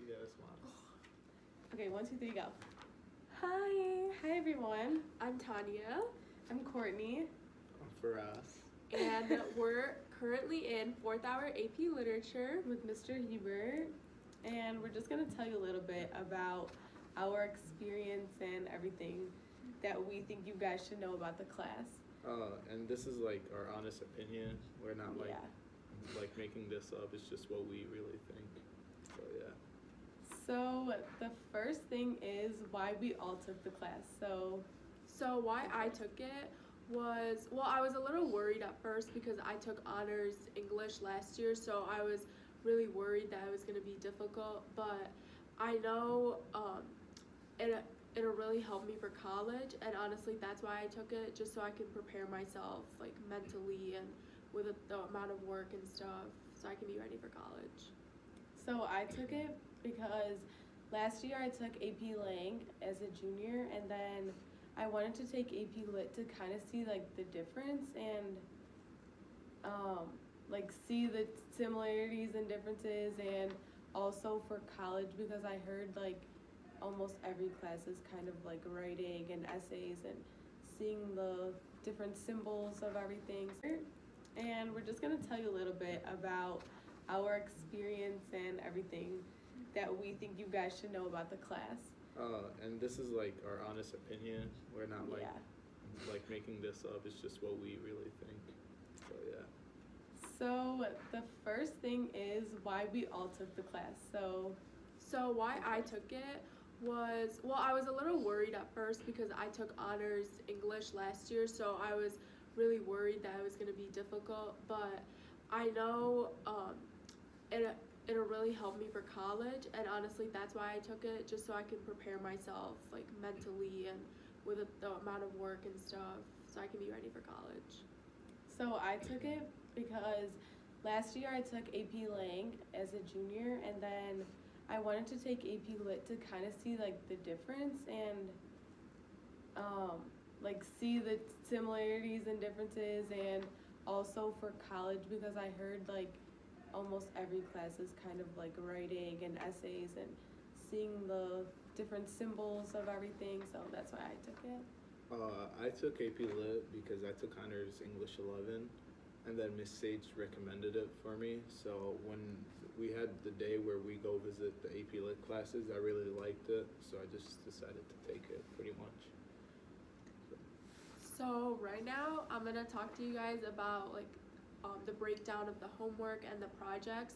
You got us once. Okay, 1, 2, 3, go. Hi, Hi everyone. I'm Tanya, I'm Courtney. For us. and we're currently in 4th hour AP Literature. With Mr. Hebert, and we're just gonna tell you a little bit about our experience and everything that we think you guys should know about the class. And this is like our honest opinion. We're not like Yeah. like making this up. It's just what we really think. So yeah. So the first thing is why we all took the class. So Why I took it was, well, I was a little worried at first because I took honors English last year, so I was really worried that it was going to be difficult, but I know it'll really help me for college, and honestly that's why I took it, just so I can prepare myself like mentally and with the amount of work and stuff, so I can be ready for college. So I took it because last year I took AP Lang as a junior, and then I wanted to take AP Lit to kind of see like the difference and like see the similarities and differences, and also for college because I heard like almost every class is kind of like writing and essays and seeing the different symbols of everything. And we're just gonna tell you a little bit about our experience and everything that we think you guys should know about the class. And this is like our honest opinion. We're not like Yeah. like making this up. It's just what we really think. So yeah. So the first thing is why we all took the class. So why I took it was, well, I was a little worried at first because I took honors English last year, so I was really worried that it was going to be difficult, but I know it'll really help me for college, and honestly that's why I took it, just so I can prepare myself like mentally and with the amount of work and stuff, so I can be ready for college. So I took it because last year I took AP Lang as a junior, and then I wanted to take AP Lit to kind of see like the difference and like see the similarities and differences, and also for college because I heard like almost every class is kind of like writing and essays and seeing the different symbols of everything, so that's why I took it. I took AP Lit because I took honors English 11, and then Miss Sage recommended it for me. So when we had the day where we go visit the AP Lit classes, I really liked it, so I just decided to take it pretty much. So right now I'm gonna talk to you guys about like the breakdown of the homework and the projects.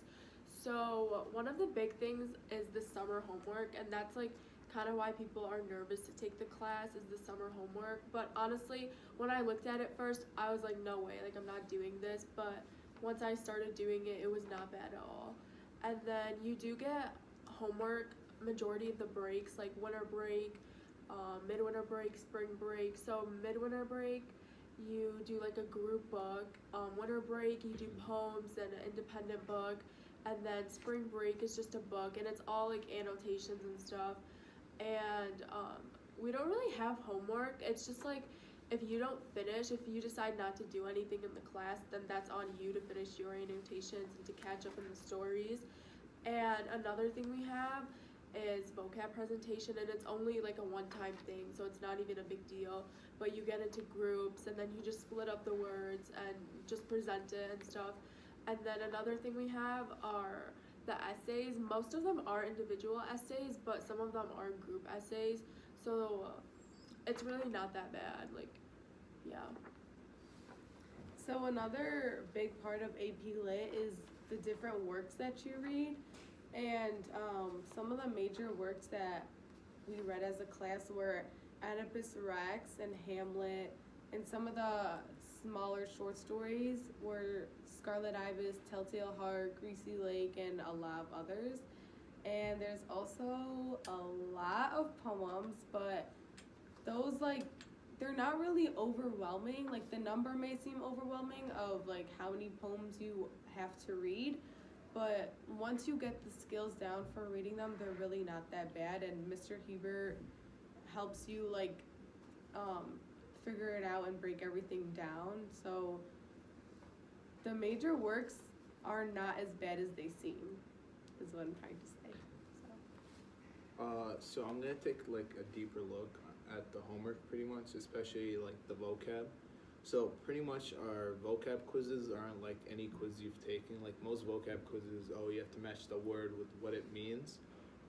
So one of the big things is the summer homework, and that's like kind of why people are nervous to take the class, is the summer homework. But honestly, when I looked at it first, I was like, no way, like I'm not doing this. But once I started doing it, it was not bad at all. And then you do get homework majority of the breaks, like winter break, midwinter break, spring break. So midwinter break, you do like a group book. Winter break, you do poems and an independent book. And then spring break is just a book, and it's all like annotations and stuff. And we don't really have homework. It's just like if you don't finish, if you decide not to do anything in the class, then that's on you to finish your annotations and to catch up in the stories. And another thing we have is vocab presentation, and it's only like a one-time thing, so it's not even a big deal, but you get into groups and then you just split up the words and just present it and stuff. And then another thing we have are the essays. Most of them are individual essays, but some of them are group essays, so it's really not that bad, like, yeah. So another big part of AP Lit is the different works that you read, and some of the major works that we read as a class were Oedipus Rex and Hamlet, and some of the smaller short stories were Scarlet Ibis, Telltale Heart, Greasy Lake, and a lot of others. And there's also a lot of poems, but those like they're not really overwhelming. Like the number may seem overwhelming of like how many poems you have to read, but once you get the skills down for reading them, they're really not that bad. And Mr. Hebert helps you like figure it out and break everything down. So the major works are not as bad as they seem, is what I'm trying to say. So I'm gonna take like a deeper look at the homework pretty much, especially like the vocab. So pretty much our vocab quizzes aren't like any quiz you've taken. Like most vocab quizzes, oh, you have to match the word with what it means.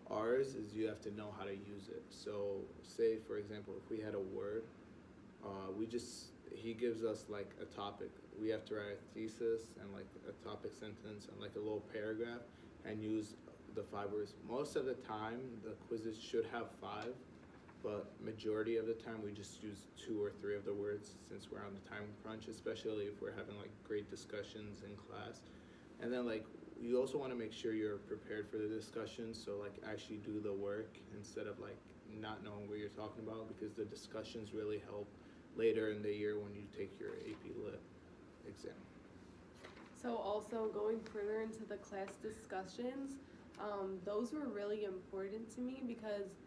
Ours is you have to know how to use it. So say for example, if we had a word, he gives us like a topic. We have to write a thesis and like a topic sentence and like a little paragraph and use the 5 words. Most of the time, the quizzes should have 5, but majority of the time we just use 2 or 3 of the words since we're on the time crunch, especially if we're having like great discussions in class. And then like you also want to make sure you're prepared for the discussion, so like actually do the work instead of like not knowing what you're talking about, because the discussions really help later in the year when you take your AP Lit exam. So also going further into the class discussions, those were really important to me because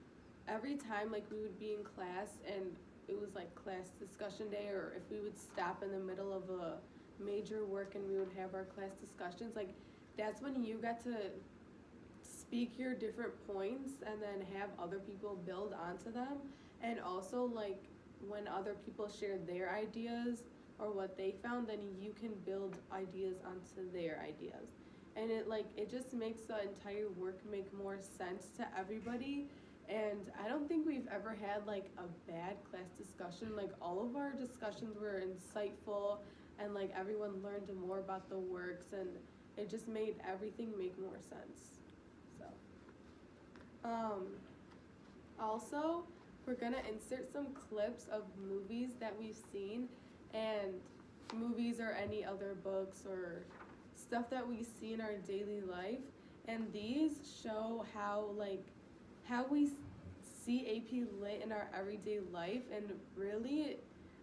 every time like we would be in class and it was like class discussion day, or if we would stop in the middle of a major work and we would have our class discussions, like that's when you got to speak your different points and then have other people build onto them. And also like when other people share their ideas or what they found, then you can build ideas onto their ideas. And it just makes the entire work make more sense to everybody. And I don't think we've ever had like a bad class discussion. Like all of our discussions were insightful and like everyone learned more about the works, and it just made everything make more sense. So also we're gonna insert some clips of movies that we've seen, and movies or any other books or stuff that we see in our daily life, and these show how we see AP Lit in our everyday life. And really,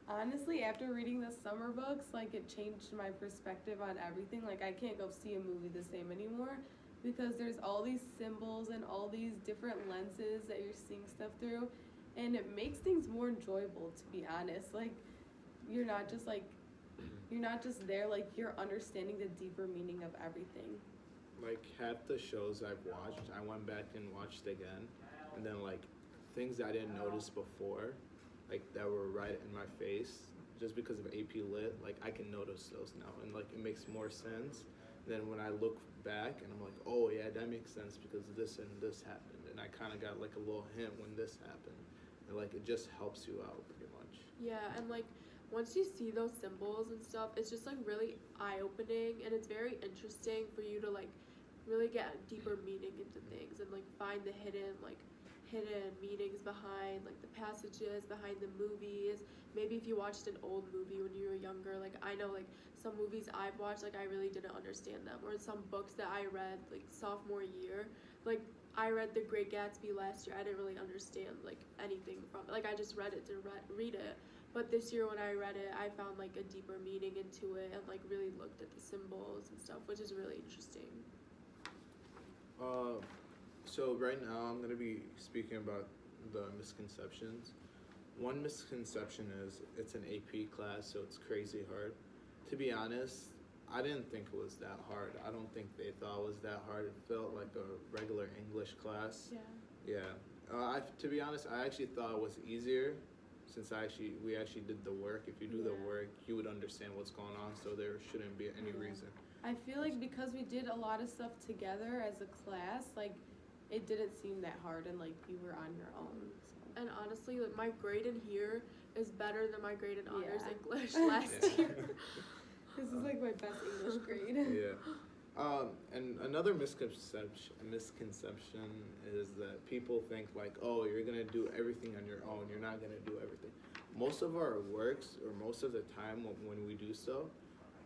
honestly, after reading the summer books, like it changed my perspective on everything. Like I can't go see a movie the same anymore because there's all these symbols and all these different lenses that you're seeing stuff through, and it makes things more enjoyable, to be honest. Like you're not just there, like you're understanding the deeper meaning of everything. Like half the shows I've watched, I went back and watched again, and then like things I didn't notice before, like that were right in my face, just because of AP Lit, like I can notice those now, and like it makes more sense than when I look back and I'm like, oh yeah, that makes sense because this and this happened, and I kind of got like a little hint when this happened, and like it just helps you out pretty much. Yeah, and like once you see those symbols and stuff, it's just like really eye-opening, and it's very interesting for you to like really get a deeper meaning into things and like find the hidden meanings behind like the passages behind the movies. Maybe if you watched an old movie when you were younger, like I know like some movies I've watched, like I really didn't understand them, or some books that I read like sophomore year, like I read The Great Gatsby last year, I didn't really understand like anything from it, like I just read it to read it. But this year when I read it, I found like a deeper meaning into it and like really looked at the symbols and stuff, which is really interesting. So right now I'm going to be speaking about the misconceptions. One misconception is it's an AP class, so it's crazy hard. To be honest, I didn't think it was that hard. I don't think they thought it was that hard. It felt like a regular English class. Yeah. Yeah. To be honest, I actually thought it was easier since we actually did the work. If you do the work, you would understand what's going on, so there shouldn't be any reason. I feel like because we did a lot of stuff together as a class, like it didn't seem that hard, and like you were on your own. So. And honestly, like my grade in here is better than my grade in honors English Yeah. last year. This is like my best English grade. Yeah. And another misconception is that people think like, oh, you're gonna do everything on your own. You're not gonna do everything. Most of our works, or most of the time when we do so,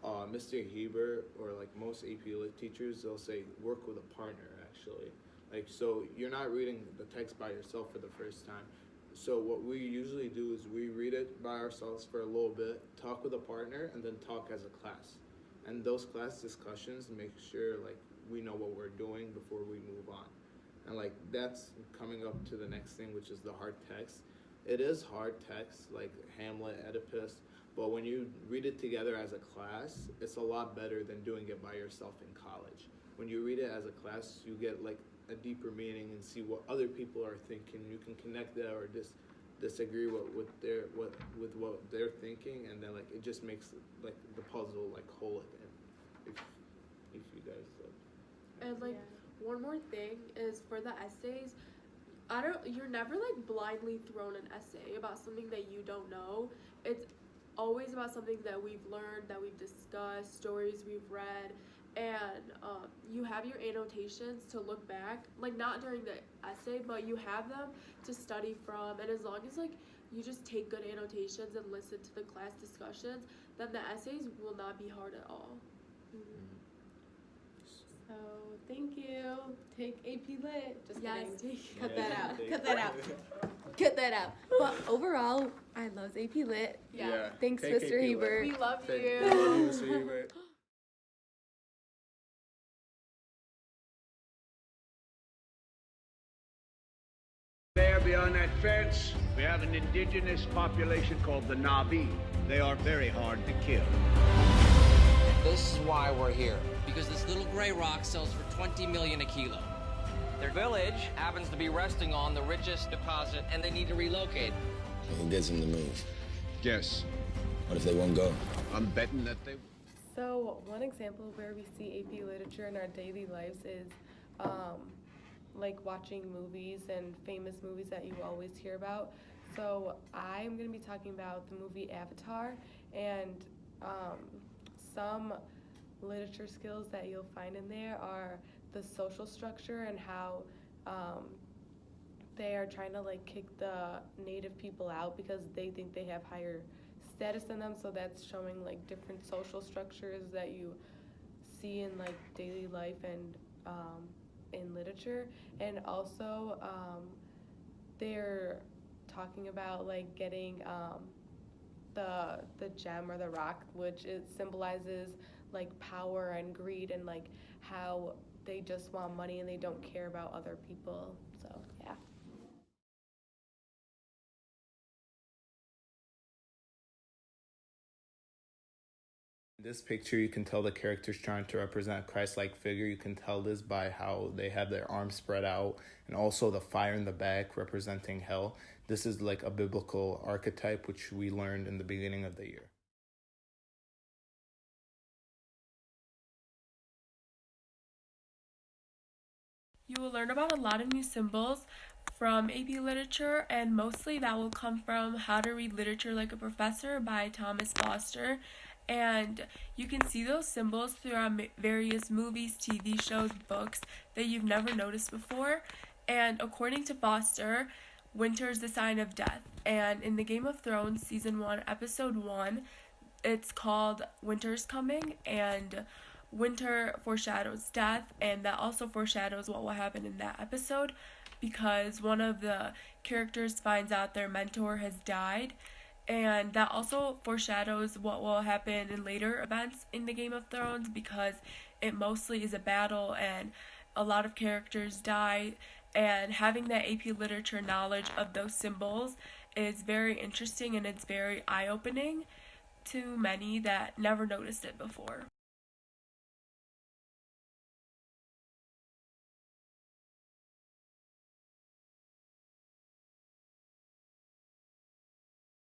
Mr. Heber or like most AP Lit teachers, they'll say work with a partner actually. Like, so you're not reading the text by yourself for the first time. So what we usually do is we read it by ourselves for a little bit, talk with a partner, and then talk as a class. And those class discussions make sure like we know what we're doing before we move on. And like that's coming up to the next thing, which is the hard text. It is hard text like Hamlet, Oedipus, but when you read it together as a class, it's a lot better than doing it by yourself in college. When you read it as a class, you get like a deeper meaning and see what other people are thinking. You can connect that or disagree with what they're thinking, and then like it just makes like the puzzle like whole again. If you guys And like Yeah. one more thing is for the essays, you're never like blindly thrown an essay about something that you don't know. It's always about something that we've learned, that we've discussed, stories we've read, and you have your annotations to look back, like not during the essay, but you have them to study from. And as long as like you just take good annotations and listen to the class discussions, then the essays will not be hard at all. So thank you. Take AP Lit. Just Yes, kidding. take Cut Yeah, that out. take Cut that it. out. Cut that out. But overall, I love AP Lit. Yeah. Thanks, Take Mr. AP Lit. Hebert. We love Thank you. you, Mr. Hebert. There beyond that fence, we have an indigenous population called the Na'vi. They are very hard to kill. This is why we're here. Because this little gray rock sells for 20 million a kilo. Their village happens to be resting on the richest deposit, and they need to relocate. Who gets them to move? Yes, What if they won't go? I'm betting that they. So one example where we see AP literature in our daily lives is like watching movies and famous movies that you always hear about. So I'm going to be talking about the movie Avatar, and some literature skills that you'll find in there are the social structure and how they are trying to like kick the native people out because they think they have higher status than them. So that's showing like different social structures that you see in like daily life and in literature. And also they're talking about like getting the gem or the rock, which it symbolizes like power and greed and like how they just want money and they don't care about other people. So yeah. In this picture, you can tell the character's trying to represent a Christ-like figure. You can tell this by how they have their arms spread out, and also the fire in the back representing hell. This is like a biblical archetype, which we learned in the beginning of the year. You will learn about a lot of new symbols from AP Literature, and mostly that will come from How to Read Literature Like a Professor by Thomas Foster. And you can see those symbols throughout various movies, TV shows, books that you've never noticed before. And according to Foster, winter is the sign of death. And in the Game of Thrones Season 1, Episode 1, it's called Winter's Coming, and winter foreshadows death, and that also foreshadows what will happen in that episode because one of the characters finds out their mentor has died, and that also foreshadows what will happen in later events in the Game of Thrones because it mostly is a battle and a lot of characters die, and having that AP literature knowledge of those symbols is very interesting and it's very eye-opening to many that never noticed it before.